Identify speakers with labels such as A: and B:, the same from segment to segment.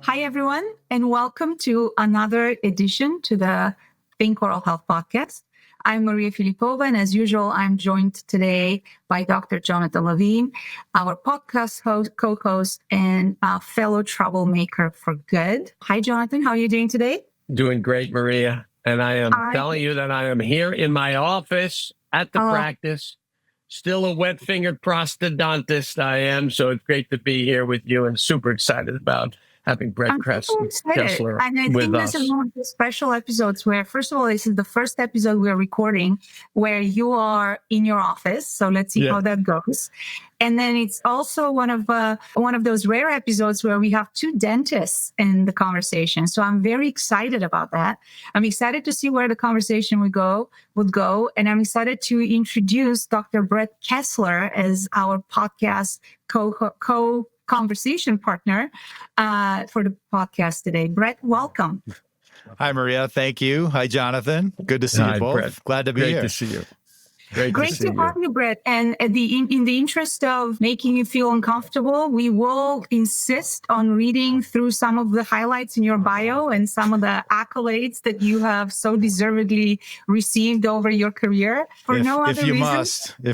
A: Hi, everyone, and welcome to another edition to the Think Oral Health podcast. I'm Maria Filipova, and as usual, I'm joined today by Dr. Jonathan Levine, our podcast host, co-host, and fellow troublemaker for good. Hi, Jonathan. How are you doing today?
B: Doing great, Maria. And I am telling you that I am here in my office at the practice, still a wet-fingered prosthodontist I am. So it's great to be here with you and super excited about having Brett Kessler
A: and I
B: with
A: think
B: us.
A: this is one of the special episodes where, first of all, this is the first episode we're recording where you are in your office. So let's see how that goes. And then it's also one of those rare episodes where we have two dentists in the conversation. So I'm very excited about that. I'm excited to see where the conversation would go. And I'm excited to introduce Dr. Brett Kessler as our podcast conversation partner for the podcast today. Brett, welcome.
C: Hi, Maria. Thank you. Hi, Jonathan. Good to see you both.
B: Brett.
C: Glad to be
B: Great
C: here.
B: to see you.
A: Great to have you, Brett. And in the interest of making you feel uncomfortable, we will insist on reading through some of the highlights in your bio and some of the accolades that you have so deservedly received over your career.
C: If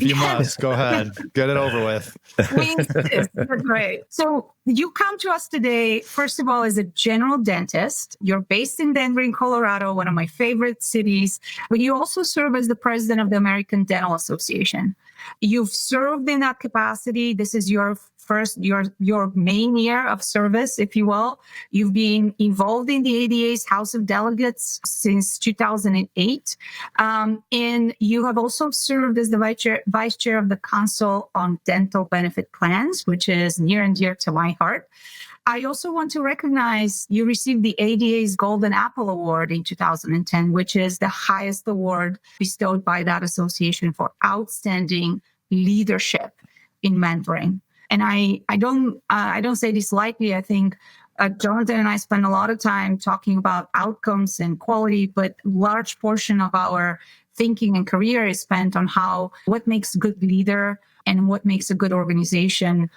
C: you must, go ahead. Get it over with.
A: We insist. Great. So you come to us today, first of all, as a general dentist. You're based in Denver, in Colorado, one of my favorite cities, but you also serve as the president of the American Dental Association. You've served in that capacity. This is your main year of service, if you will. You've been involved in the ADA's House of Delegates since 2008. And you have also served as the vice chair of the Council on Dental Benefit Plans, which is near and dear to my heart. I also want to recognize you received the ADA's Golden Apple Award in 2010, which is the highest award bestowed by that association for outstanding leadership in mentoring. And I don't say this lightly. I think Jonathan and I spend a lot of time talking about outcomes and quality, but a large portion of our thinking and career is spent on what makes a good leader and what makes a good organization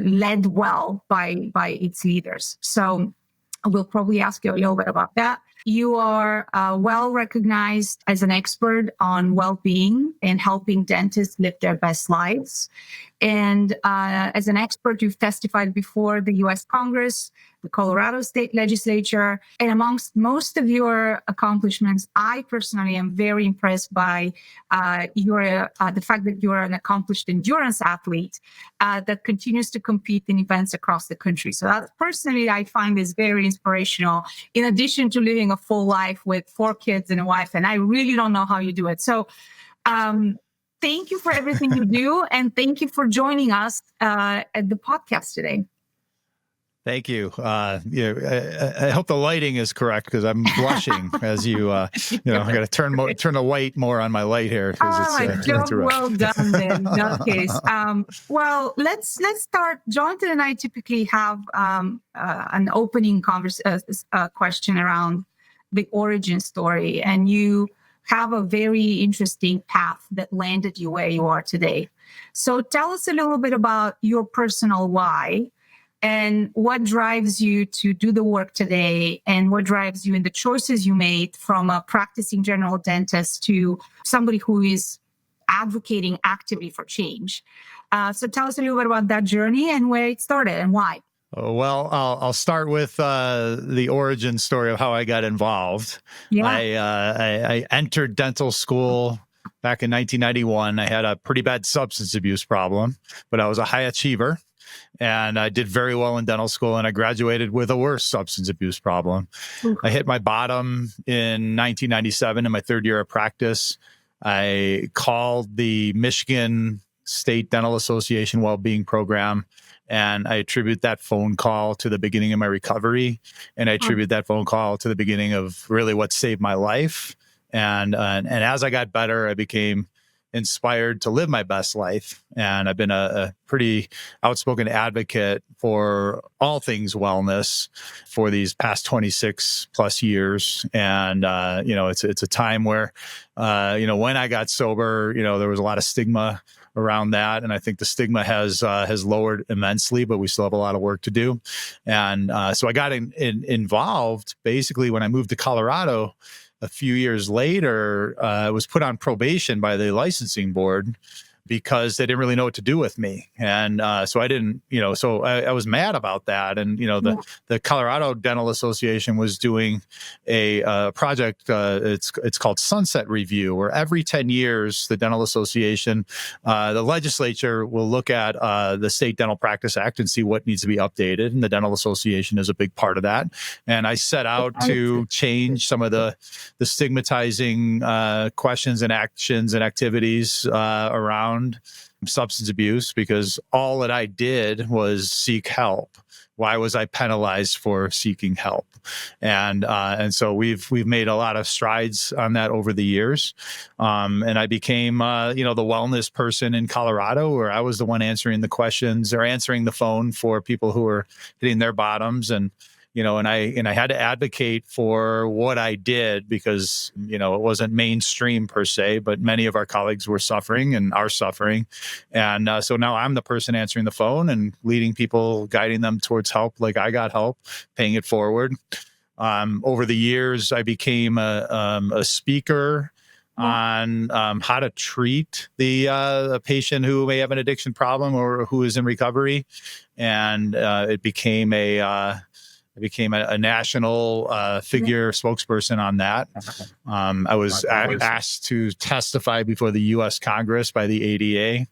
A: led well by its leaders. So we'll probably ask you a little bit about that. You are well recognized as an expert on well-being and helping dentists live their best lives. And as an expert, you've testified before the U.S. Congress, the Colorado State Legislature, and amongst most of your accomplishments, I personally am very impressed by the fact that you're an accomplished endurance athlete that continues to compete in events across the country. So that personally, I find is very inspirational, in addition to living a full life with 4 kids and a wife. And I really don't know how you do it. So thank you for everything you do. And thank you for joining us at the podcast today.
C: Thank you. I hope the lighting is correct because I'm blushing as you, I got to turn the light more on my light here.
A: Well done then, in that case. Well, let's start. Jonathan and I typically have an opening question around the origin story, and you have a very interesting path that landed you where you are today. So tell us a little bit about your personal why and what drives you to do the work today and what drives you in the choices you made from a practicing general dentist to somebody who is advocating actively for change. So tell us a little bit about that journey and where it started and why.
C: Well, I'll start with the origin story of how I got involved.
A: Yeah.
C: I entered dental school back in 1991. I had a pretty bad substance abuse problem, but I was a high achiever. And I did very well in dental school, and I graduated with a worse substance abuse problem. I hit my bottom in 1997 in my 3rd year of practice. I called the Michigan State Dental Association Wellbeing Program, and I attribute that phone call to the beginning of my recovery. And I attribute that phone call to the beginning of really what saved my life. And as I got better, I became inspired to live my best life. And I've been a pretty outspoken advocate for all things wellness for these past 26 plus years. And, it's a time where, when I got sober, there was a lot of stigma around that. And I think the stigma has lowered immensely, but we still have a lot of work to do. And so I got involved basically when I moved to Colorado a few years later. I was put on probation by the licensing board because they didn't really know what to do with me. And so I didn't, so I was mad about that. And, the Colorado Dental Association was doing a project, it's called Sunset Review, where every 10 years, the Dental Association, the legislature will look at the State Dental Practice Act and see what needs to be updated. And the Dental Association is a big part of that. And I set out to change some of the stigmatizing questions and actions and activities around substance abuse, because all that I did was seek help. Why was I penalized for seeking help? And so we've made a lot of strides on that over the years. And I became, the wellness person in Colorado, where I was the one answering the questions or answering the phone for people who were hitting their bottoms. And I had to advocate for what I did because, it wasn't mainstream per se, but many of our colleagues were suffering and are suffering. And so now I'm the person answering the phone and leading people, guiding them towards help, like I got help, paying it forward. Over the years, I became a speaker on how to treat a patient who may have an addiction problem or who is in recovery. And it became I became a national figure spokesperson on that. I was asked to testify before the U.S. Congress by the ADA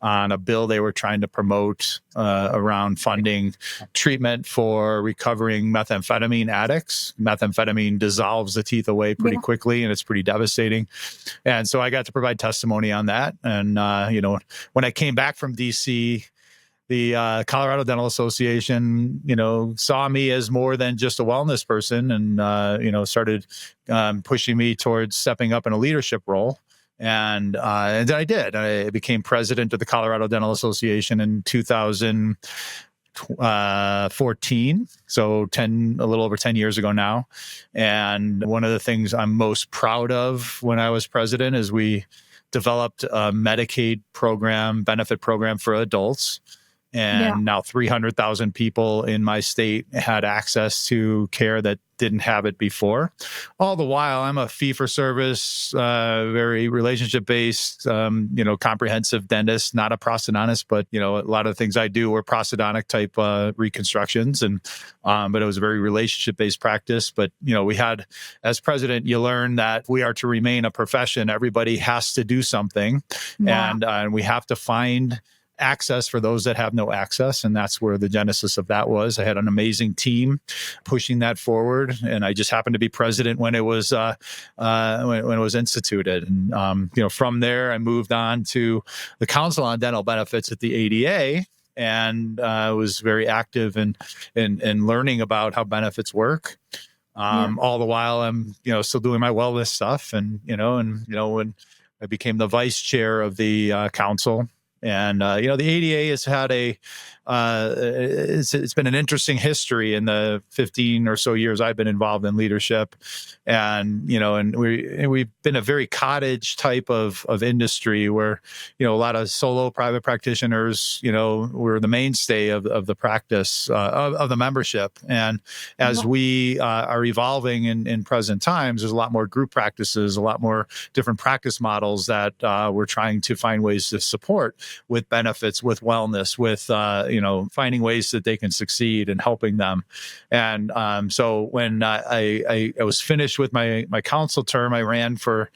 C: on a bill they were trying to promote around funding treatment for recovering methamphetamine addicts. Methamphetamine dissolves the teeth away pretty quickly, and it's pretty devastating. And so I got to provide testimony on that. And, when I came back from D.C., the Colorado Dental Association, saw me as more than just a wellness person and, started pushing me towards stepping up in a leadership role. And I did. I became president of the Colorado Dental Association in 2014. So a little over 10 years ago now. And one of the things I'm most proud of when I was president is we developed a Medicaid benefit program for adults. And now 300,000 people in my state had access to care that didn't have it before. All the while, I'm a fee-for-service, very relationship-based, comprehensive dentist, not a prosthodontist, but, a lot of the things I do were prosthodontic-type reconstructions. But it was a very relationship-based practice. But, we had, as president, you learn that we are to remain a profession. Everybody has to do something. And we have to find access for those that have no access. And that's where the genesis of that was. I had an amazing team pushing that forward. And I just happened to be president when it was instituted. And, from there, I moved on to the Council on Dental Benefits at the ADA. And was very active in learning about how benefits work. All the while I'm, still doing my wellness stuff. And, when I became the vice chair of the council. And, the ADA has had it's been an interesting history in the 15 or so years I've been involved in leadership. And, we've been a very cottage type of industry where, a lot of solo private practitioners, were the mainstay of the practice, of the membership. And as we are evolving in present times, there's a lot more group practices, a lot more different practice models that we're trying to find ways to support with benefits, with wellness, with, finding ways that they can succeed and helping them. And so when I was finished with my council term, I ran to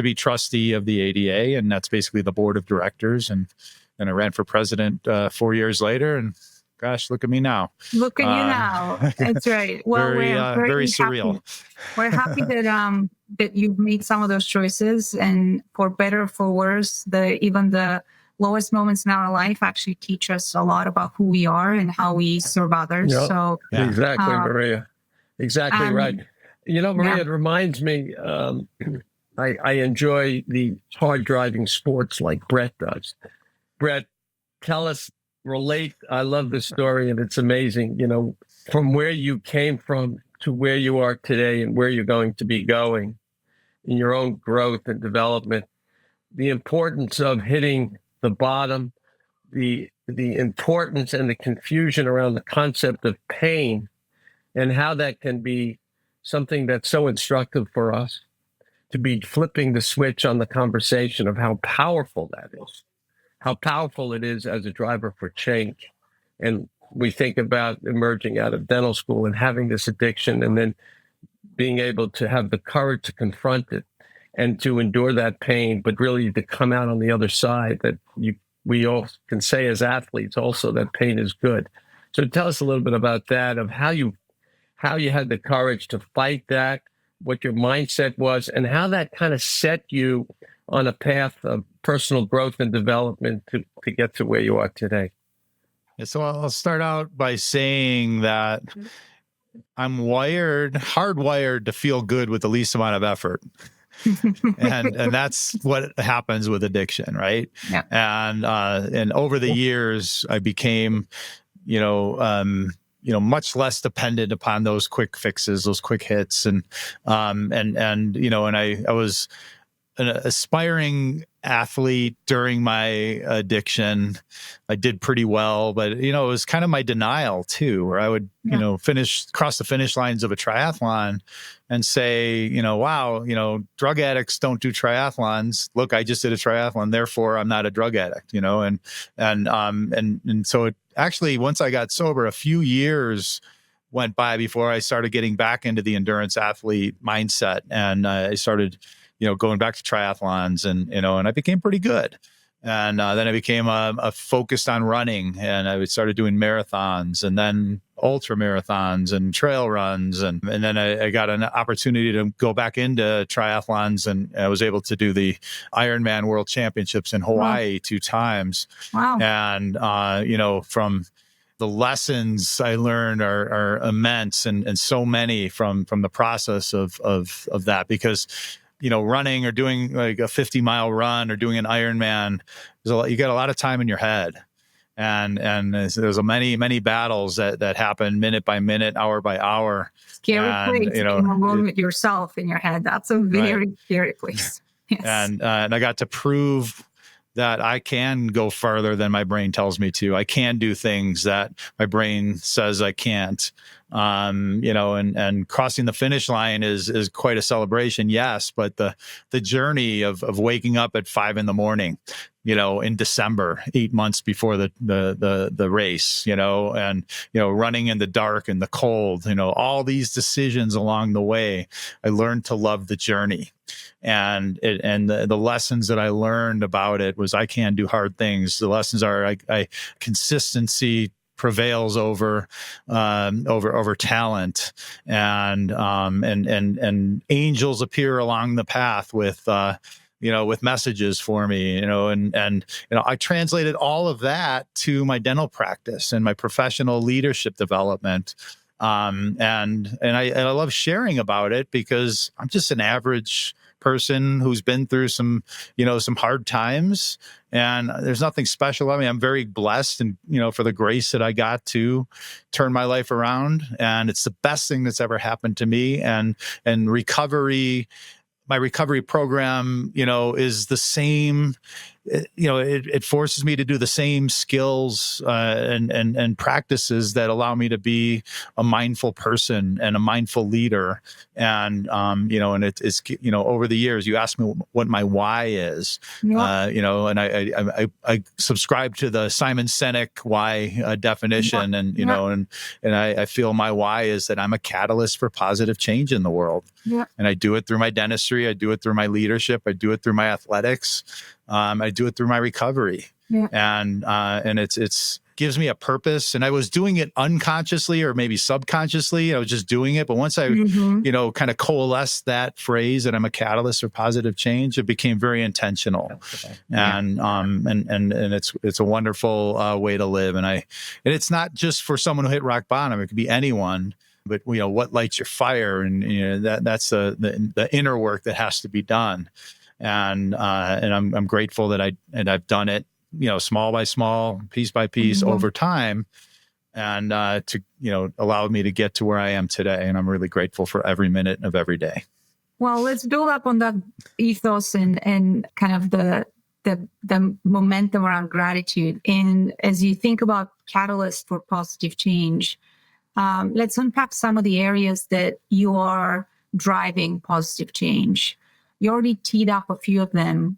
C: be trustee of the ADA, and that's basically the board of directors. And I ran for president 4 years later, and gosh, look at me now.
A: Look at you now. That's right. Well,
C: very surreal.
A: We're happy that you've made some of those choices, and for better or for worse, even the lowest moments in our life actually teach us a lot about who we are and how we serve others.
B: Yep.
A: So
B: exactly, Maria. Exactly right. Maria, it reminds me, I enjoy the hard driving sports like Brett does. Brett, relate. I love this story, and it's amazing, from where you came from to where you are today and where you're going to be going in your own growth and development, the importance of hitting the bottom, the importance and the confusion around the concept of pain and how that can be something that's so instructive for us to be flipping the switch on the conversation of how powerful that is, how powerful it is as a driver for change. And we think about emerging out of dental school and having this addiction and then being able to have the courage to confront it and to endure that pain, but really to come out on the other side that we all can say as athletes also that pain is good. So tell us a little bit about that, of how you had the courage to fight that, what your mindset was, and how that kind of set you on a path of personal growth and development to get to where you are today.
C: Yeah, so I'll start out by saying that I'm hardwired to feel good with the least amount of effort. and that's what happens with addiction, right?
A: Yeah.
C: And over the years, I became, much less dependent upon those quick fixes, those quick hits, and I was an aspiring athlete during my addiction. I did pretty well, but it was kind of my denial too, where I would cross the finish lines of a triathlon and say, wow, drug addicts don't do triathlons. Look, I just did a triathlon, therefore I'm not a drug addict, and so it actually, once I got sober, a few years went by before I started getting back into the endurance athlete mindset, and I started going back to triathlons, and I became pretty good. And then I became focused on running, and I started doing marathons and then ultra marathons and trail runs. And then I got an opportunity to go back into triathlons, and I was able to do the Ironman World Championships in Hawaii 2 times.
A: Wow.
C: And, from the lessons I learned are immense, and so many from the process of that, because running or doing like a 50-mile run or doing an Ironman, you got a lot of time in your head, and there's many battles that happen minute by minute, hour by hour.
A: Scary place. Alone with yourself in your head. That's a very scary place. Yes.
C: And I got to prove that I can go farther than my brain tells me to. I can do things that my brain says I can't. And crossing the finish line is quite a celebration, yes, but the journey of waking up at 5 a.m, in December, 8 months before the race, and running in the dark and the cold, all these decisions along the way, I learned to love the journey. And the lessons that I learned about it was I can do hard things. The lessons are consistency prevails over talent, and angels appear along the path with messages for me, and I translated all of that to my dental practice and my professional leadership development. And I love sharing about it, because I'm just an average person who's been through some hard times, and there's nothing special. I mean, I'm very blessed, and for the grace that I got to turn my life around, and it's the best thing that's ever happened to me. And recovery, my recovery program, is the same. It forces me to do the same skills and practices that allow me to be a mindful person and a mindful leader. And and it's over the years, you asked me what my why is. Yeah. And I subscribe to the Simon Sinek why definition, and I feel my why is that I'm a catalyst for positive change in the world. Yeah. And I do it through my dentistry, I do it through my leadership, I do it through my athletics. I do it through my recovery, and it's gives me a purpose. And I was doing it unconsciously or maybe subconsciously. I was just doing it, but once I, kind of coalesced that phrase that I'm a catalyst for positive change, it became very intentional. And it's a wonderful way to live. And it's not just for someone who hit rock bottom. It could be anyone. But what lights your fire, and that's the inner work that has to be done. And I'm grateful that I've done it, small by small, piece by piece, over time, and to allow me to get to where I am today. And I'm really grateful for every minute of every day.
A: Well, let's build up on that ethos and kind of the the momentum around gratitude. And as you think about catalysts for positive change, let's unpack some of the areas that you are driving positive change. You already teed up a few of them.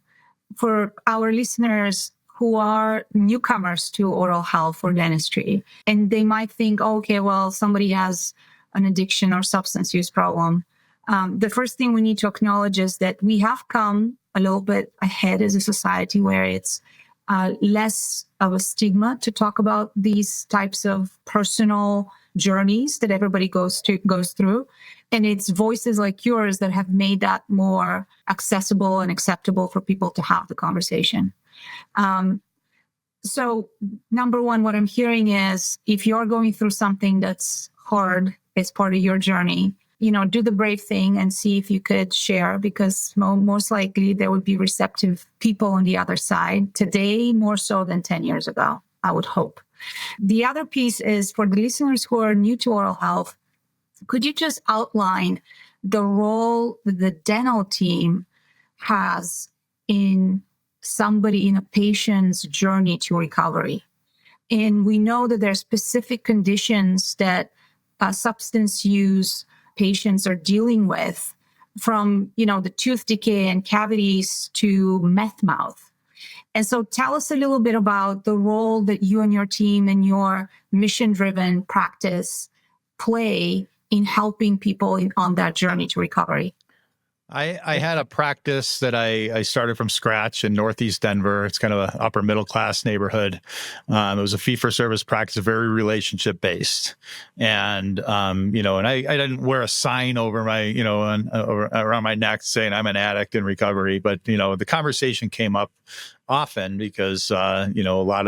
A: For our listeners who are newcomers to oral health or dentistry, and they might think, oh, okay, well, somebody has an addiction or substance use problem. The first thing we need to acknowledge is that we have come a little bit ahead as a society where it's less of a stigma to talk about these types of personal journeys that everybody goes through. And it's voices like yours that have made that more accessible and acceptable for people to have the conversation. So number one, what I'm hearing is if you're going through something that's hard as part of your journey, do the brave thing and see if you could share, because most likely there would be receptive people on the other side today, more so than 10 years ago, I would hope. The other piece is for the listeners who are new to oral health, could you just outline the role the dental team has in a patient's journey to recovery? And we know that there are specific conditions that substance use patients are dealing with, from, the tooth decay and cavities to meth mouth. And so tell us a little bit about the role that you and your team and your mission-driven practice play in helping people on that journey to recovery.
C: I had a practice that I started from scratch in Northeast Denver. It's kind of an upper middle class neighborhood. It was a fee-for-service practice, very relationship-based. And, and I didn't wear a sign over my, around my neck saying I'm an addict in recovery. But, the conversation came up often because, a lot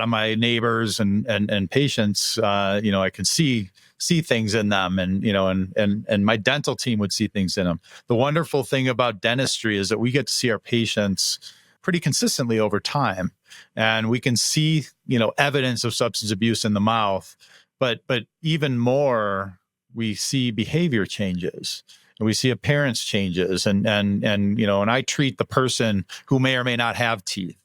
C: of my neighbors and patients, I could see things in them, and my dental team would see things in them. The wonderful thing about dentistry is that we get to see our patients pretty consistently over time, and we can see, evidence of substance abuse in the mouth, but even more, we see behavior changes. And we see appearance changes, and I treat the person who may or may not have teeth.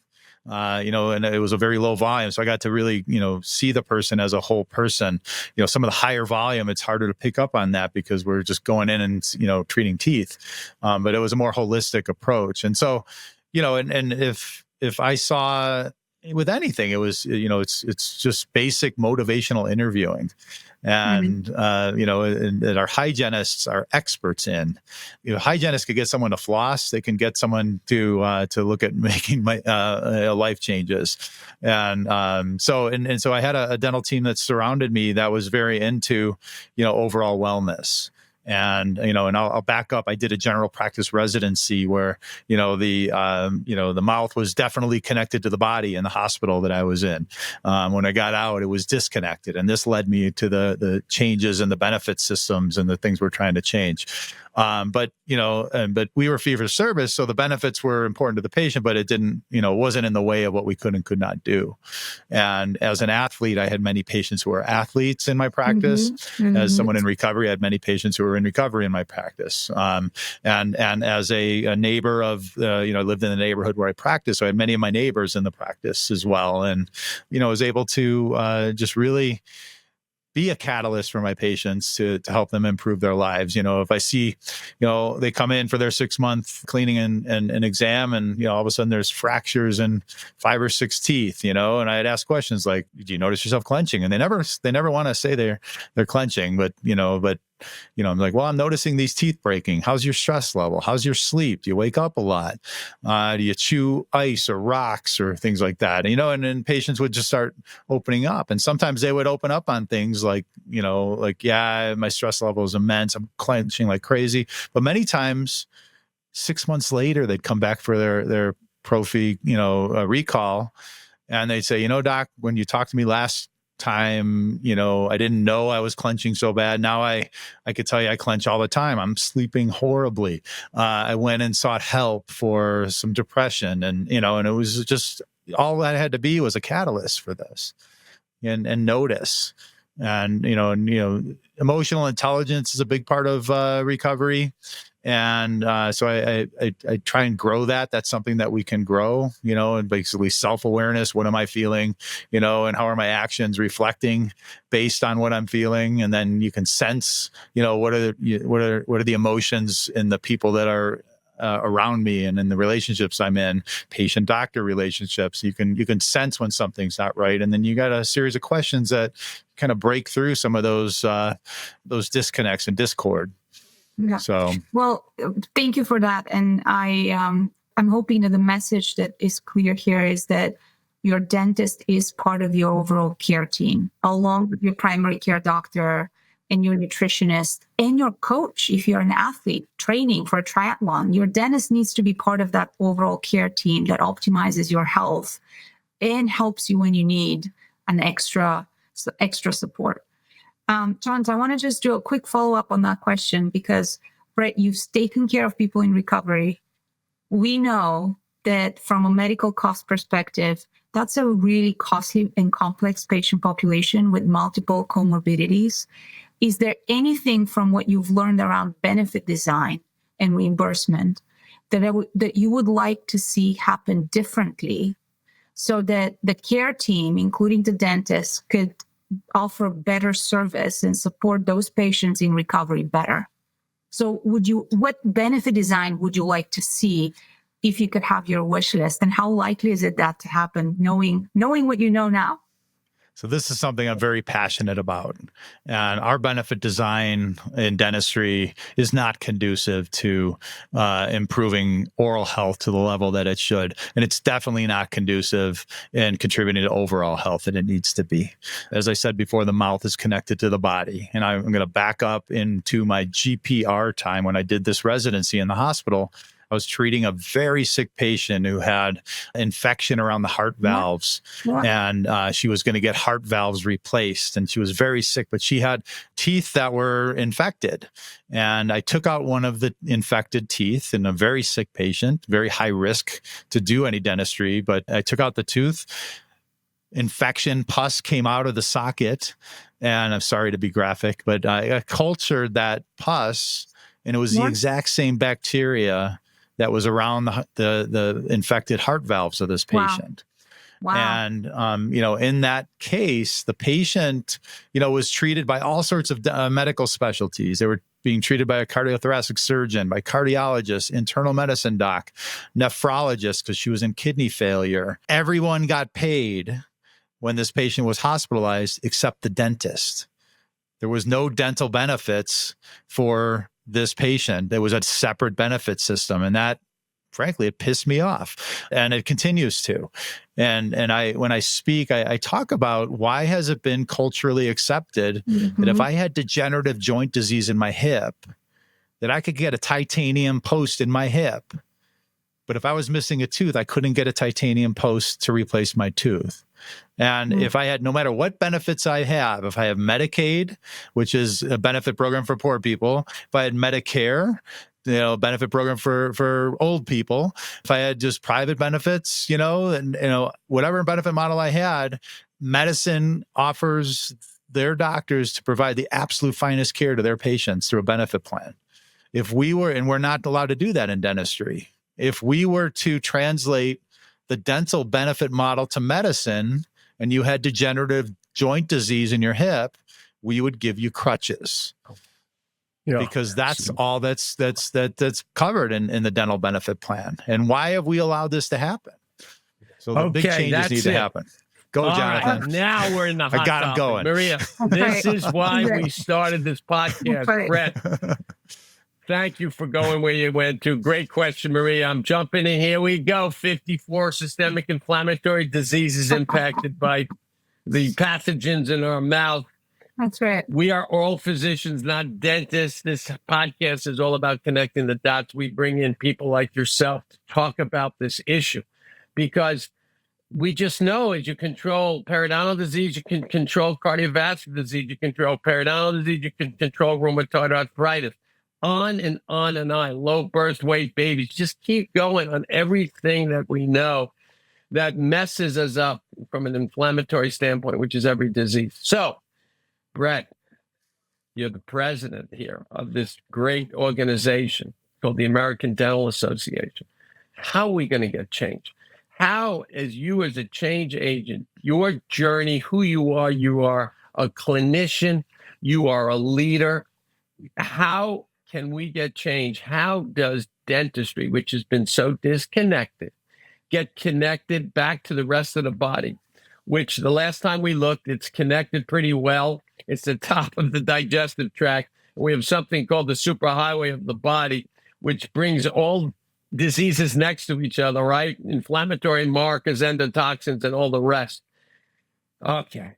C: And it was a very low volume. So I got to really, see the person as a whole person. Some of the higher volume, it's harder to pick up on that because we're just going in and, treating teeth. But it was a more holistic approach. And so, and if I saw with anything, it was, it's just basic motivational interviewing. And, and our hygienists are experts in. Hygienists could get someone to floss. They can get someone to look at making life changes. And so I had a dental team that surrounded me that was very into, overall wellness. And, and I'll back up. I did a general practice residency where, the mouth was definitely connected to the body in the hospital that I was in. When I got out, it was disconnected. And this led me to the changes in the benefit systems and the things we're trying to change. But we were fee for service. So the benefits were important to the patient, but it didn't, wasn't in the way of what we could and could not do. And as an athlete, I had many patients who were athletes in my practice. As someone in recovery, I had many patients who were in recovery in my practice. And as a neighbor of, I lived in the neighborhood where I practiced. So I had many of my neighbors in the practice as well. And, I was able to just really be a catalyst for my patients to help them improve their lives. If I see, they come in for their 6-month cleaning and exam, and, all of a sudden there's fractures in 5 or 6 teeth, and I'd ask questions like, do you notice yourself clenching? And they never want to say they're clenching, but I'm like, well, I'm noticing these teeth breaking. How's your stress level? How's your sleep? Do you wake up a lot? Do you chew ice or rocks or things like that? And then patients would just start opening up. And sometimes they would open up on things like, yeah, my stress level is immense. I'm clenching like crazy. But many times, 6 months later, they'd come back for their prophy, recall. And they'd say, doc, when you talked to me last time, I didn't know I was clenching so bad. Now I could tell you I clench all the time. I'm sleeping horribly. I went and sought help for some depression, and it was just all that had to be was a catalyst for this, and notice. And emotional intelligence is a big part of recovery. And so I try and grow that. That's something that we can grow, and basically self-awareness. What am I feeling, and how are my actions reflecting based on what I'm feeling? And then you can sense, what are the emotions in the people that are around me and in the relationships I'm in, patient-doctor relationships. You can sense when something's not right. And then you got a series of questions that kind of break through some of those disconnects and discord.
A: Yeah.
C: So,
A: well, thank you for that. And I'm hoping that the message that is clear here is that your dentist is part of your overall care team, along with your primary care doctor and your nutritionist and your coach. If you're an athlete training for a triathlon, your dentist needs to be part of that overall care team that optimizes your health and helps you when you need an extra support. Chance, I want to just do a quick follow-up on that question because, Brett, you've taken care of people in recovery. We know that from a medical cost perspective, that's a really costly and complex patient population with multiple comorbidities. Is there anything from what you've learned around benefit design and reimbursement that you would like to see happen differently so that the care team, including the dentist, could offer better service and support those patients in recovery better? So what benefit design would you like to see if you could have your wish list, and how likely is it that to happen knowing what you know now?
C: So this is something I'm very passionate about. And our benefit design in dentistry is not conducive to improving oral health to the level that it should. And it's definitely not conducive in contributing to overall health that it needs to be. As I said before, the mouth is connected to the body. And I'm going to back up into my GPR time when I did this residency in the hospital. I was treating a very sick patient who had infection around the heart valves, and she was going to get heart valves replaced. And she was very sick, but she had teeth that were infected. And I took out one of the infected teeth in a very sick patient, very high risk to do any dentistry, but I took out the tooth. Infection, pus came out of the socket. And I'm sorry to be graphic, but I cultured that pus, and it was the exact same bacteria that was around the infected heart valves of this patient.
A: Wow.
C: And, in that case, the patient, was treated by all sorts of medical specialties. They were being treated by a cardiothoracic surgeon, by cardiologist, internal medicine doc, nephrologist, because she was in kidney failure. Everyone got paid when this patient was hospitalized except the dentist. There was no dental benefits for this patient. There was a separate benefit system, and that, frankly, it pissed me off, and it continues to. And when I speak, I talk about why has it been culturally accepted that if I had degenerative joint disease in my hip, that I could get a titanium post in my hip, but if I was missing a tooth, I couldn't get a titanium post to replace my tooth. And if I had, no matter what benefits I have, if I have Medicaid, which is a benefit program for poor people, if I had Medicare, benefit program for old people, if I had just private benefits, whatever benefit model I had, medicine offers their doctors to provide the absolute finest care to their patients through a benefit plan. If we were, and we're not allowed to do that in dentistry, if we were to translate the dental benefit model to medicine, and you had degenerative joint disease in your hip, we would give you crutches. Yeah. Because that's all that's covered in the dental benefit plan. And why have we allowed this to happen? So the big changes need to happen. Go, all Jonathan.
B: Right, now we're in the hot
C: I got him
B: topic.
C: going.
B: Maria, this is why we started this podcast. Brett, thank you for going where you went to. Great question, Maria. I'm jumping in. Here we go. 54 systemic inflammatory diseases impacted by the pathogens in our mouth.
A: That's right.
B: We are oral physicians, not dentists. This podcast is all about connecting the dots. We bring in people like yourself to talk about this issue because we just know as you control periodontal disease, you can control cardiovascular disease, you control periodontal disease, you can control rheumatoid arthritis. On and on and on. Low birth weight babies. Just keep going on everything that we know that messes us up from an inflammatory standpoint, which is every disease. So, Brett, you're the president here of this great organization. called the American Dental Association. How are we going to get change? How, as you as a change agent, your journey, who you are a clinician, you are a leader. How can we get change? How does dentistry, which has been so disconnected, get connected back to the rest of the body, which the last time we looked, it's connected pretty well. It's the top of the digestive tract. We have something called the superhighway of the body, which brings all diseases next to each other, right? Inflammatory markers, endotoxins, and all the rest. Okay.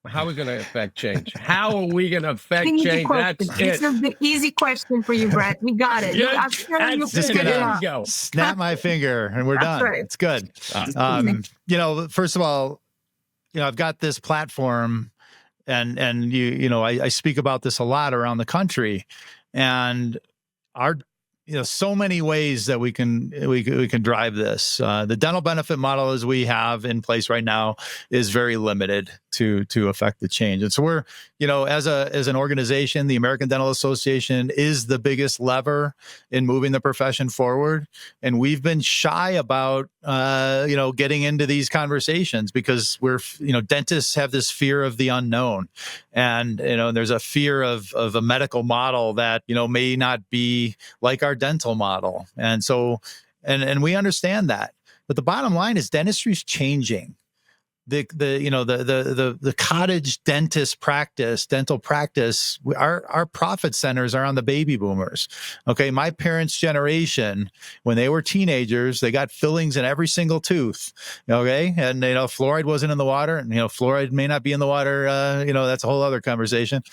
B: How are we going to affect change? How are we going to affect change? That's it.
A: This is the easy question for you, Brett. We got it.
B: Yeah,
A: I'm sure you
C: just
A: figured it out.
C: gonna snap my finger and we're done.
A: Right.
C: It's good. First of all, I've got this platform and I speak about this a lot around the country, and so many ways that we can drive this. The dental benefit model as we have in place right now is very limited to affect the change. And so we're, as an organization, the American Dental Association is the biggest lever in moving the profession forward. And we've been shy about, getting into these conversations because dentists have this fear of the unknown. And, there's a fear of a medical model that, may not be like our dental model. And so, and we understand that. But the bottom line is dentistry's changing. The cottage dentist practice, dental practice, our profit centers are on the baby boomers. Okay. My parents' generation, when they were teenagers, they got fillings in every single tooth. Okay. And, fluoride wasn't in the water, and, fluoride may not be in the water. That's a whole other conversation.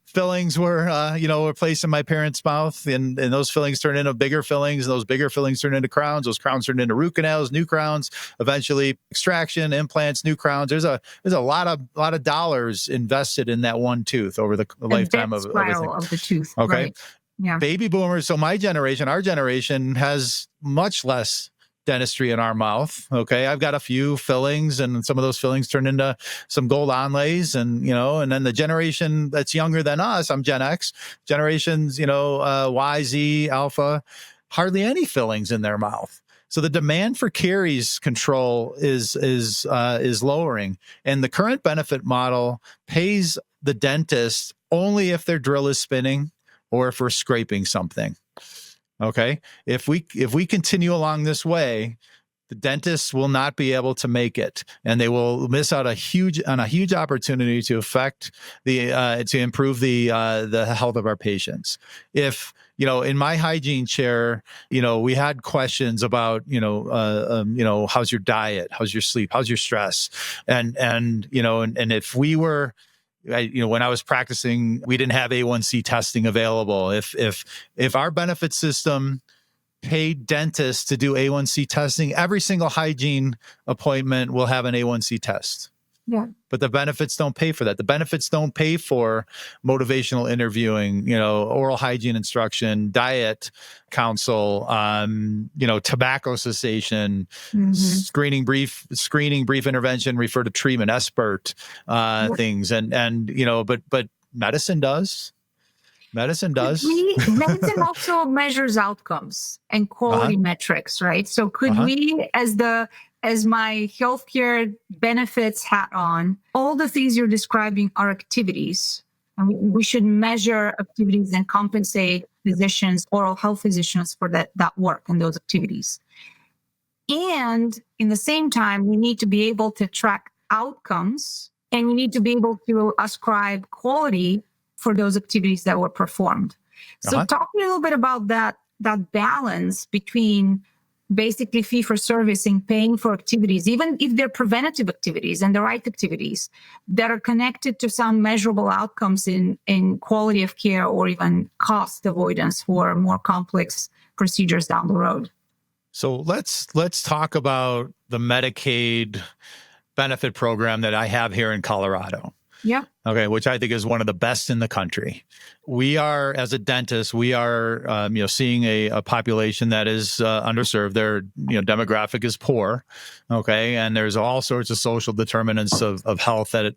C: Fillings were placed in my parents' mouth, and those fillings turned into bigger fillings, and those bigger fillings turned into crowns. Those crowns turned into root canals, new crowns, eventually extraction, implants, new crowns. There's a lot of dollars invested in that one tooth over the lifetime of
A: the tooth.
C: Okay,
A: right. Yeah.
C: Baby boomers. So our generation has much less dentistry in our mouth. Okay. I've got a few fillings, and some of those fillings turn into some gold onlays, and then the generation that's younger than us, I'm Gen X, generations, Y, Z, Alpha, hardly any fillings in their mouth. So the demand for caries control is lowering, and the current benefit model pays the dentist only if their drill is spinning or if we're scraping something. Okay. If we continue along this way, the dentists will not be able to make it, and they will miss out on a huge opportunity to affect to improve the health of our patients. If, in my hygiene chair, we had questions about, how's your diet? How's your sleep? How's your stress? And if we were, when I was practicing, we didn't have A1C testing available. If our benefit system paid dentists to do A1C testing, every single hygiene appointment will have an A1C test.
A: Yeah.
C: But the benefits don't pay for that. The benefits don't pay for motivational interviewing, oral hygiene instruction, diet counsel, tobacco cessation, screening, brief intervention, refer to treatment, SBIRT, things. But medicine does. Medicine
A: also measures outcomes and quality metrics, right? So could we, as my healthcare benefits hat on, all the things you're describing are activities, and we should measure activities and compensate physicians, oral health physicians, for that work and those activities. And in the same time, we need to be able to track outcomes, and we need to be able to ascribe quality for those activities that were performed. So talk a little bit about that balance between basically fee for service and paying for activities, even if they're preventative activities and the right activities that are connected to some measurable outcomes in quality of care or even cost avoidance for more complex procedures down the road.
C: So let's talk about the Medicaid benefit program that I have here in Colorado.
A: Yeah.
C: Okay, which I think is one of the best in the country. We are, as a dentist, we are, seeing a population that is underserved. Their, demographic is poor. Okay, and there's all sorts of social determinants of health that,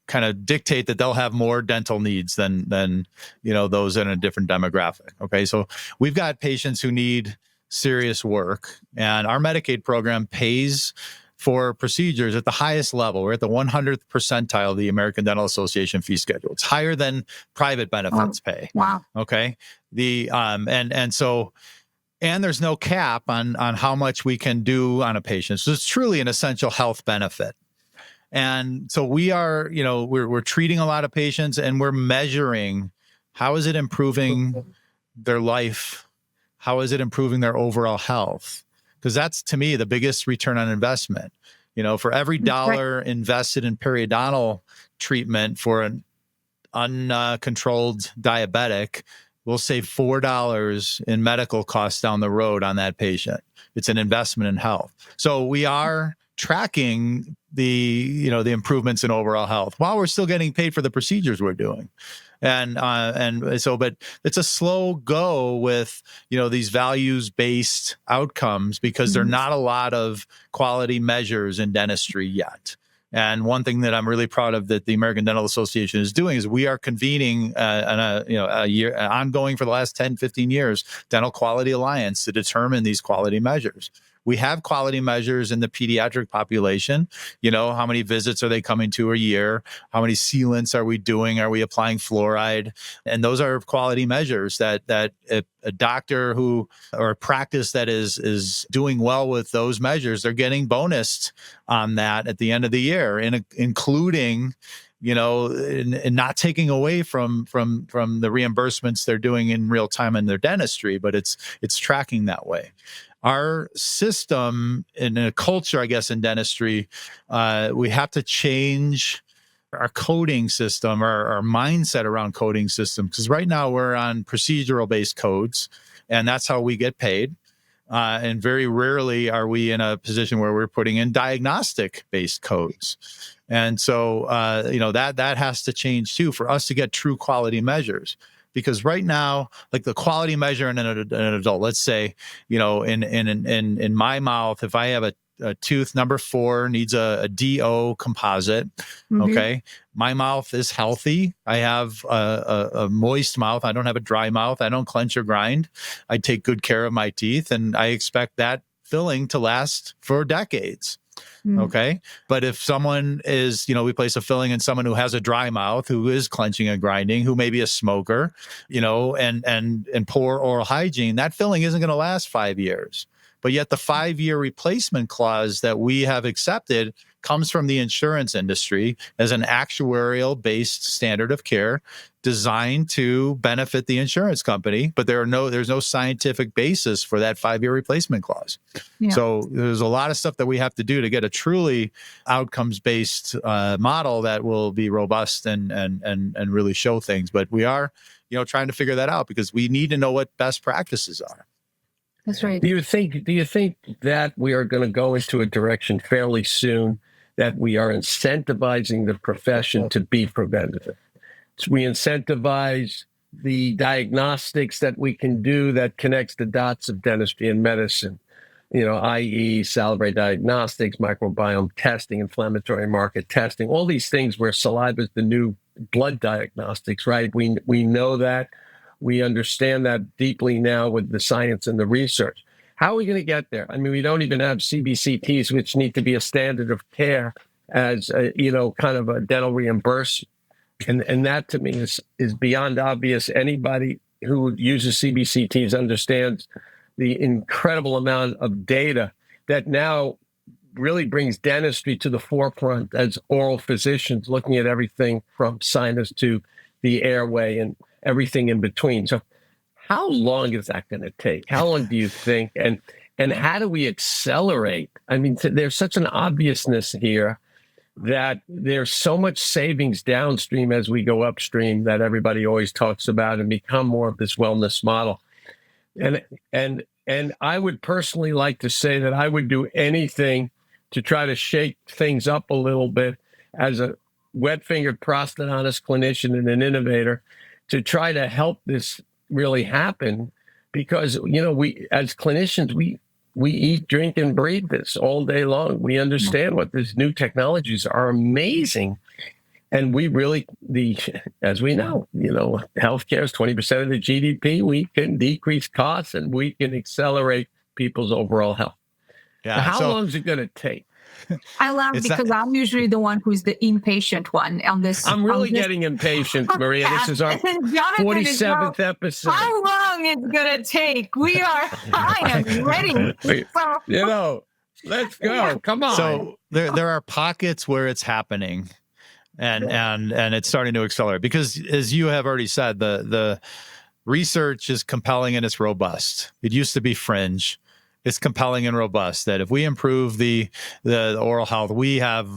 C: kind of dictate that they'll have more dental needs than those in a different demographic. Okay, so we've got patients who need serious work, and our Medicaid program pays for procedures at the highest level. We're at the 100th percentile of the American Dental Association fee schedule. It's higher than private benefits pay.
A: Wow.
C: Okay. And there's no cap on how much we can do on a patient. So it's truly an essential health benefit. And so we are, we're treating a lot of patients, and we're measuring how is it improving their life? How is it improving their overall health? Because that's, to me, the biggest return on investment. For every dollar invested in periodontal treatment for an uncontrolled diabetic, we'll save $4 in medical costs down the road on that patient. It's an investment in health. So we are tracking the improvements in overall health while we're still getting paid for the procedures we're doing. But it's a slow go with, these values-based outcomes, because there are not a lot of quality measures in dentistry yet. And one thing that I'm really proud of that the American Dental Association is doing is we are convening ongoing for the last 10, 15 years, Dental Quality Alliance to determine these quality measures. We have quality measures in the pediatric population. How many visits are they coming to a year? How many sealants are we doing? Are we applying fluoride? And those are quality measures that a doctor or a practice that is doing well with those measures, they're getting bonused on that at the end of the year, including and not taking away from the reimbursements they're doing in real time in their dentistry, but it's tracking that way. Our system and a culture, I guess, in dentistry, we have to change our coding system, our mindset around coding systems. Because right now we're on procedural-based codes, and that's how we get paid. And very rarely are we in a position where we're putting in diagnostic-based codes. And so, that has to change too for us to get true quality measures. Because right now, like the quality measure in an adult, let's say, in my mouth, if I have a tooth number 4 needs a DO composite, okay, my mouth is healthy. I have a moist mouth. I don't have a dry mouth. I don't clench or grind. I take good care of my teeth, and I expect that filling to last for decades. Okay. But if someone is, we place a filling in someone who has a dry mouth, who is clenching and grinding, who may be a smoker, and poor oral hygiene, that filling isn't going to last 5 years. But yet the 5-year replacement clause that we have accepted comes from the insurance industry as an actuarial-based standard of care designed to benefit the insurance company. But there's no scientific basis for that 5-year replacement clause. Yeah. So there's a lot of stuff that we have to do to get a truly outcomes-based model that will be robust and really show things. But we are, trying to figure that out, because we need to know what best practices are.
A: That's right.
B: Do you think that we are going to go into a direction fairly soon that we are incentivizing the profession to be preventative? So we incentivize the diagnostics that we can do that connects the dots of dentistry and medicine, i.e. salivary diagnostics, microbiome testing, inflammatory marker testing, all these things where saliva is the new blood diagnostics, right? We know that. We understand that deeply now with the science and the research. How are we going to get there? I mean, we don't even have CBCTs, which need to be a standard of care as kind of a dental reimbursement. And that to me is beyond obvious. Anybody who uses CBCTs understands the incredible amount of data that now really brings dentistry to the forefront as oral physicians, looking at everything from sinus to the airway and everything in between. So how long is that going to take? How long do you think? And how do we accelerate? I mean, there's such an obviousness here that there's so much savings downstream as we go upstream that everybody always talks about and become more of this wellness model. And I would personally like to say that I would do anything to try to shake things up a little bit as a wet-fingered prosthodontist clinician and an innovator to try to help this really happen, because, we as clinicians, we eat, drink, and breathe this all day long. We understand what these new technologies are amazing. And we really, as we know, healthcare is 20% of the GDP. We can decrease costs and we can accelerate people's overall health.
C: Yeah.
B: Now, how long is it going to take?
A: I laugh because I'm usually the one who's the impatient one on this.
B: I'm really getting impatient, Maria. This is our 47th episode.
A: How long it's going to take? I am ready.
B: Let's go. Come on.
C: So there are pockets where it's happening. And it's starting to accelerate because, as you have already said, the research is compelling and it's robust. It used to be fringe. It's compelling and robust that if we improve the oral health, we have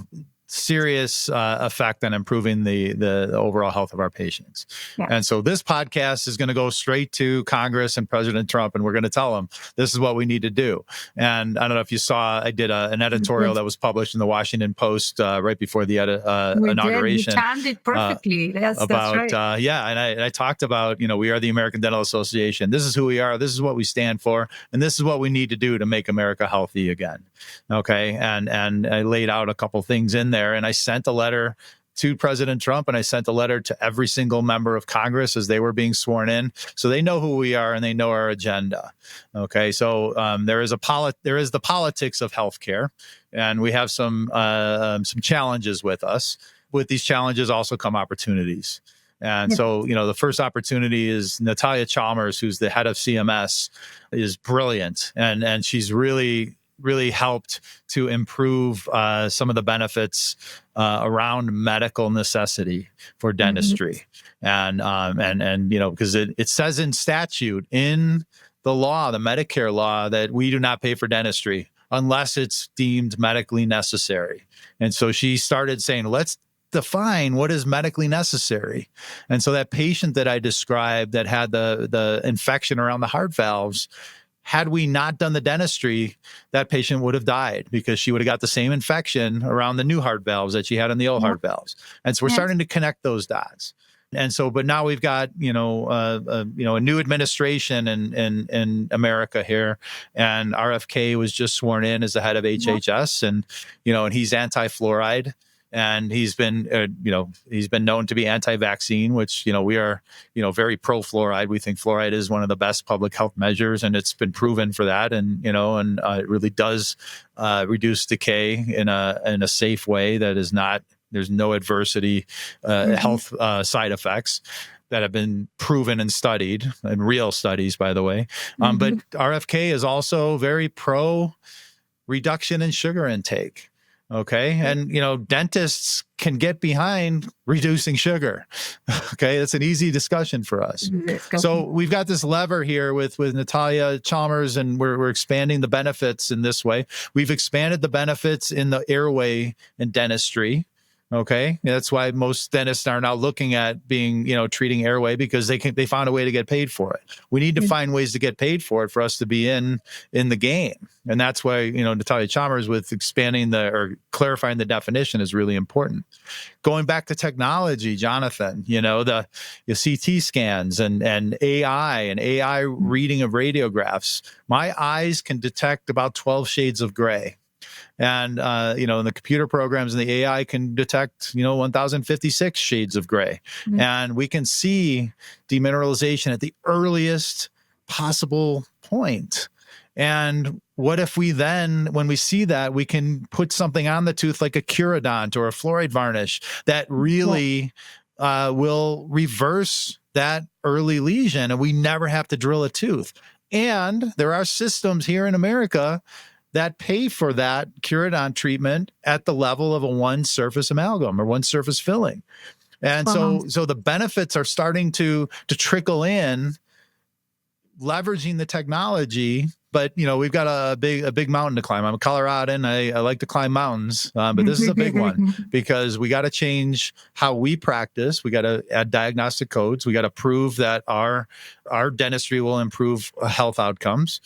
C: serious effect on improving the overall health of our patients. Yeah. And so this podcast is going to go straight to Congress and President Trump, and we're going to tell them this is what we need to do. And I don't know if you saw, I did an editorial that was published in the Washington Post right before the inauguration.
A: You timed it perfectly. That's right.
C: And I talked about, we are the American Dental Association. This is who we are. This is what we stand for. And this is what we need to do to make America healthy again. Okay. And I laid out a couple things in there. And I sent a letter to President Trump, and I sent a letter to every single member of Congress as they were being sworn in, so they know who we are and they know our agenda. Okay, so there is the politics of healthcare, and we have some challenges with us. With these challenges also come opportunities. And so, the first opportunity is Natalia Chalmers, who's the head of CMS, is brilliant, and she's really helped to improve some of the benefits around medical necessity for dentistry. Mm-hmm. And because it says in statute, in the law, the Medicare law, that we do not pay for dentistry unless it's deemed medically necessary. And so she started saying, let's define what is medically necessary. And so that patient that I described that had the infection around the heart valves, had we not done the dentistry, that patient would have died because she would have got the same infection around the new heart valves that she had in the old heart valves. And so we're starting to connect those dots. And so, but now we've got, a new administration in America here, and RFK was just sworn in as the head of HHS, and he's anti-fluoride. And he's been known to be anti-vaccine, which, we are, very pro-fluoride. We think fluoride is one of the best public health measures, and it's been proven for that. And, it really does reduce decay in a safe way that is not, there's no adversity, health side effects that have been proven and studied, and real studies, by the way. But RFK is also very pro reduction in sugar intake. Okay. And, dentists can get behind reducing sugar. Okay. That's an easy discussion for us. So we've got this lever here with Natalia Chalmers, and we're expanding the benefits in this way. We've expanded the benefits in the airway in dentistry. Okay. That's why most dentists are now looking at being, treating airway, because they found a way to get paid for it. We need to find ways to get paid for it for us to be in the game. And that's why, Natalia Chalmers with expanding or clarifying the definition is really important. Going back to technology, Jonathan, the CT scans and AI reading of radiographs. My eyes can detect about 12 shades of gray. And, in the computer programs and the AI can detect, 1,056 shades of gray. Mm-hmm. And we can see demineralization at the earliest possible point. And what if we then, when we see that, we can put something on the tooth like a curodont or a fluoride varnish that really will reverse that early lesion, and we never have to drill a tooth. And there are systems here in America that pay for that curodont treatment at the level of a one surface amalgam or one surface filling. And so the benefits are starting to trickle in, leveraging the technology, but we've got a big mountain to climb. I'm a Coloradan. I like to climb mountains, but this is a big one because we got to change how we practice. We got to add diagnostic codes. We got to prove that our dentistry will improve health outcomes.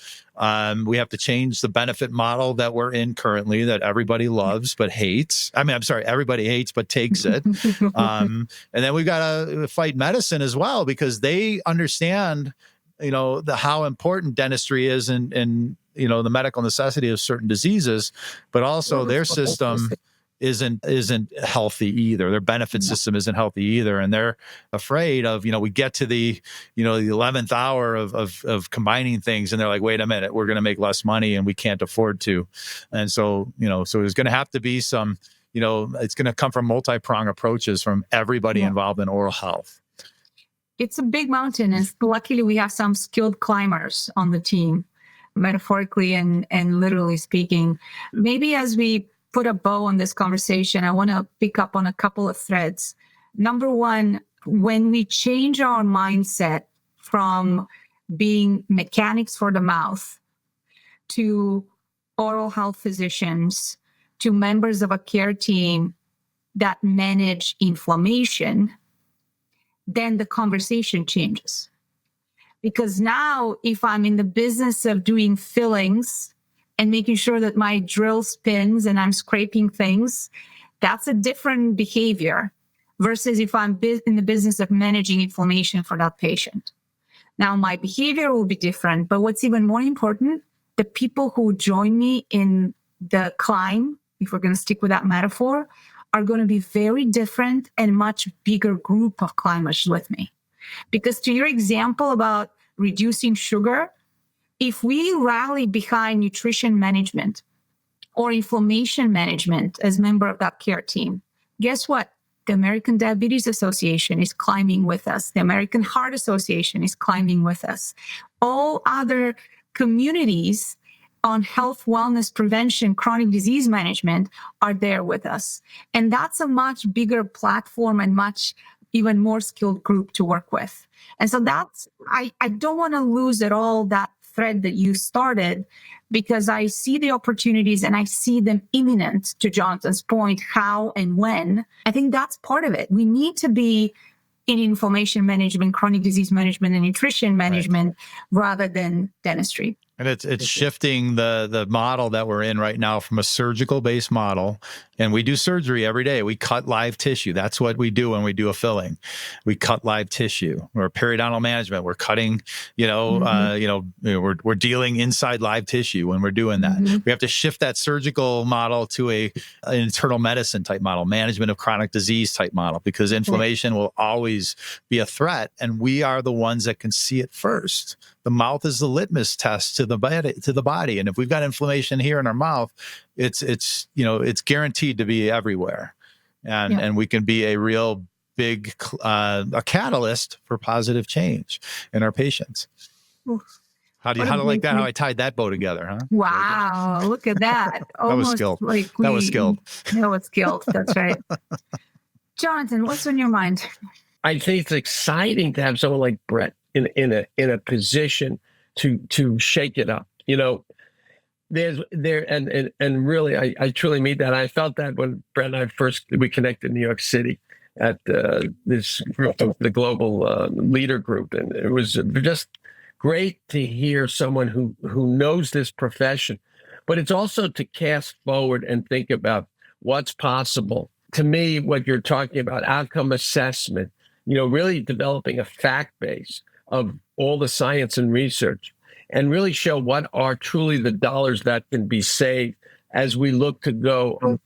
C: We have to change the benefit model that we're in currently that everybody loves but hates. Everybody hates but takes it. And then we've got to fight medicine as well because they understand, how important dentistry is and the medical necessity of certain diseases, but also their system isn't healthy either. Their benefit system isn't healthy either. And they're afraid of, we get to the 11th hour of combining things and they're like, wait a minute, we're going to make less money and we can't afford to. And so, so there's going to have to be some, it's going to come from multi-pronged approaches from everybody involved in oral health.
A: It's a big mountain, and luckily we have some skilled climbers on the team, metaphorically and literally speaking. Maybe as we put a bow on this conversation, I want to pick up on a couple of threads. Number one, when we change our mindset from being mechanics for the mouth to oral health physicians, to members of a care team that manage inflammation, then the conversation changes. Because now if I'm in the business of doing fillings and making sure that my drill spins and I'm scraping things, that's a different behavior versus if I'm in the business of managing inflammation for that patient. Now my behavior will be different, but what's even more important, the people who join me in the climb, if we're going to stick with that metaphor, are going to be very different and much bigger group of climbers with me. Because to your example about reducing sugar, if we rally behind nutrition management or inflammation management as member of that care team, guess what? The American Diabetes Association is climbing with us. The American Heart Association is climbing with us. All other communities on health, wellness, prevention, chronic disease management are there with us. And that's a much bigger platform and much even more skilled group to work with. And so that's, I don't want to lose at all that thread that you started because I see the opportunities and I see them imminent, to Jonathan's point, how and when. I think that's part of it. We need to be in inflammation management, chronic disease management, and nutrition management rather than dentistry.
C: And it's shifting the model that we're in right now from a surgical-based model. And we do surgery every day. We cut live tissue. That's what we do when we do a filling. We cut live tissue. Or periodontal management. We're cutting, we're dealing inside live tissue when we're doing that. We have to shift that surgical model to an internal medicine type model, management of chronic disease type model, because inflammation will always be a threat. And we are the ones that can see it first. The mouth is the litmus test to the body. And if we've got inflammation here in our mouth, it's guaranteed to be everywhere. And we can be a real big a catalyst for positive change in our patients. How do you like that? How I tied that bow together, huh?
A: Wow, look at that.
C: That was skilled. That was skilled.
A: That's right. Jonathan, what's on your mind?
B: I think it's exciting to have someone like Brett in a position to shake it up. And really I truly mean that. I felt that when Brett and I we connected in New York City at this group, the global leader group, and it was just great to hear someone who knows this profession, but it's also to cast forward and think about what's possible. To me, what you're talking about, outcome assessment, really developing a fact base of all the science and research and really show what are truly the dollars that can be saved as we look to go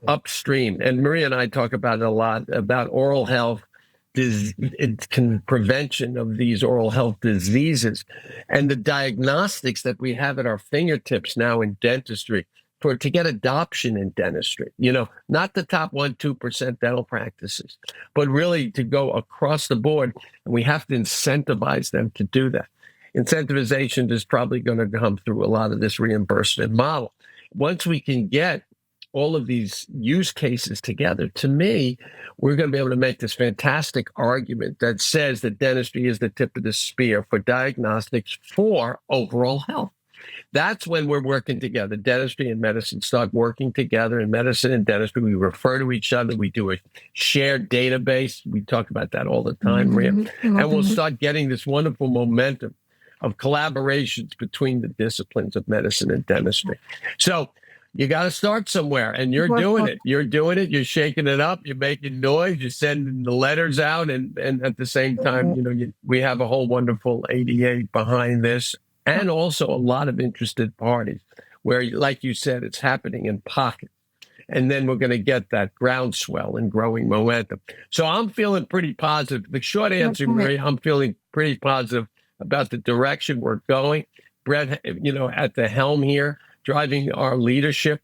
B: upstream. And Maria and I talk about it a lot, about oral health, prevention of these oral health diseases and the diagnostics that we have at our fingertips now in dentistry to get adoption in dentistry, not the top 1-2% dental practices, but really to go across the board. And we have to incentivize them to do that. Incentivization is probably going to come through a lot of this reimbursement model. Once we can get all of these use cases together, to me, we're going to be able to make this fantastic argument that says that dentistry is the tip of the spear for diagnostics for overall health. That's when we're working together. Dentistry and medicine start working together. In medicine and dentistry, we refer to each other. We do a shared database. We talk about that all the time, Maria. And we'll start getting this wonderful momentum of collaborations between the disciplines of medicine and dentistry. So you got to start somewhere, and you're doing it. You're doing it. You're shaking it up. You're making noise. You're sending the letters out, and at the same time, we have a whole wonderful ADA behind this, and also a lot of interested parties where, like you said, it's happening in pockets. And then we're going to get that groundswell and growing momentum. So I'm feeling pretty positive. The short answer, Maria, I'm feeling pretty positive about the direction we're going. Brett, at the helm here, driving our leadership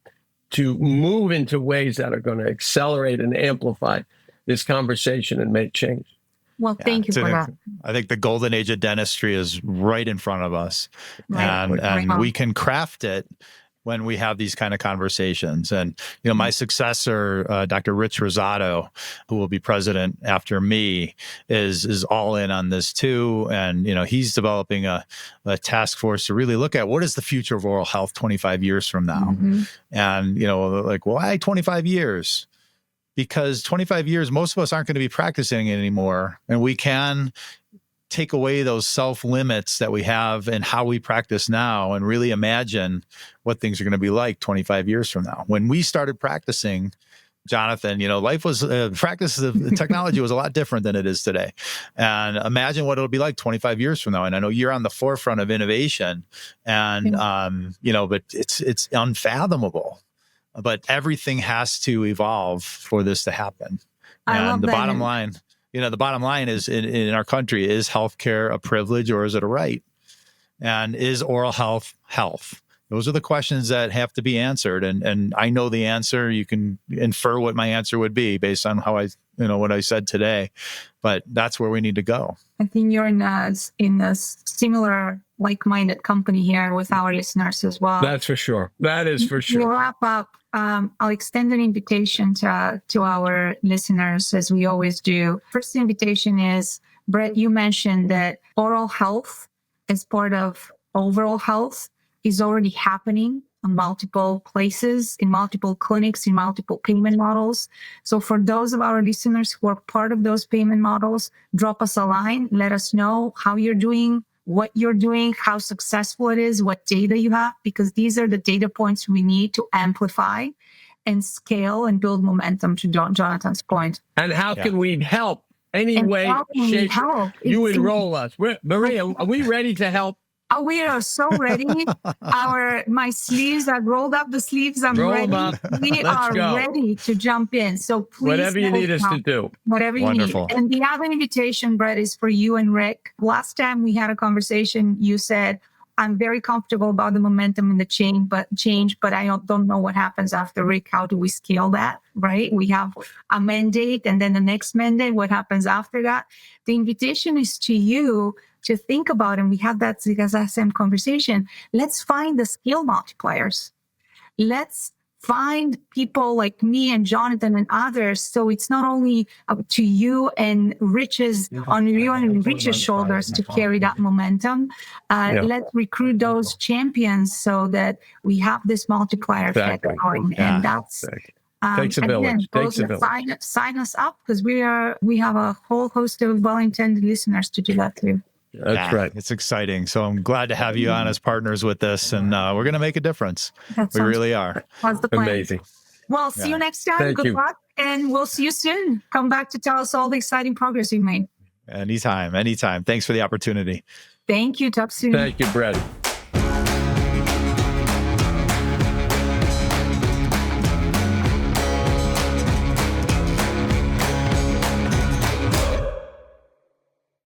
B: to move into ways that are going to accelerate and amplify this conversation and make change.
A: Well, thank you for that.
C: I think the golden age of dentistry is right in front of us. And we can craft it when we have these kind of conversations. And, my successor, Dr. Rich Rosado, who will be president after me, is all in on this too. And, he's developing a task force to really look at what is the future of oral health 25 years from now. And, why 25 years? Because 25 years, most of us aren't going to be practicing it anymore. And we can take away those self-limits that we have in how we practice now and really imagine what things are going to be like 25 years from now. When we started practicing, Jonathan, life was, practice of technology was a lot different than it is today. And imagine what it'll be like 25 years from now. And I know you're on the forefront of innovation and, but it's unfathomable. But everything has to evolve for this to happen. And the bottom line, the bottom line is in our country, is healthcare a privilege or is it a right? And is oral health health? Those are the questions that have to be answered. And I know the answer. You can infer what my answer would be based on how what I said today. But that's where we need to go.
A: I think you're in a similar like-minded company here with our listeners as well.
B: That's for sure. That is for sure.
A: To wrap up, I'll extend an invitation to our listeners, as we always do. First invitation is, Brett, you mentioned that oral health as part of overall health is already happening in multiple places, in multiple clinics, in multiple payment models. So for those of our listeners who are part of those payment models, drop us a line. Let us know how you're doing, what you're doing, how successful it is, what data you have, because these are the data points we need to amplify and scale and build momentum, to Jonathan's point.
B: And how can we help? Any way, shape, you enroll us. Maria, are we ready to help?
A: Oh, we are so ready. My sleeves, I've rolled up the sleeves. I'm ready. We are ready to jump in. So please.
B: Whatever you need us to do.
A: Whatever you need. And the other invitation, Brett, is for you and Rick. Last time we had a conversation, you said, I'm very comfortable about the momentum and the change, but I don't know what happens after. Rick, how do we scale that, right? We have a mandate and then the next mandate, what happens after that? The invitation is to you to think about, and we had that same conversation, let's find the skill multipliers. Let's find people like me and Jonathan and others. So it's not only up to you and Rich's shoulders to carry that momentum. Let's recruit those champions so that we have this multiplier effect going. And that's
B: takes a village.
A: Sign us up, because we have a whole host of well-intended listeners to do that too.
B: That's right.
C: It's exciting. So I'm glad to have you on as partners with this, and we're going to make a difference. We really are.
A: That's the plan.
B: Amazing.
A: Well, see you next time. Good luck, and we'll see you soon. Come back to tell us all the exciting progress you made.
C: Anytime. Thanks for the opportunity.
A: Thank you. Talk soon.
B: Thank you, Brett.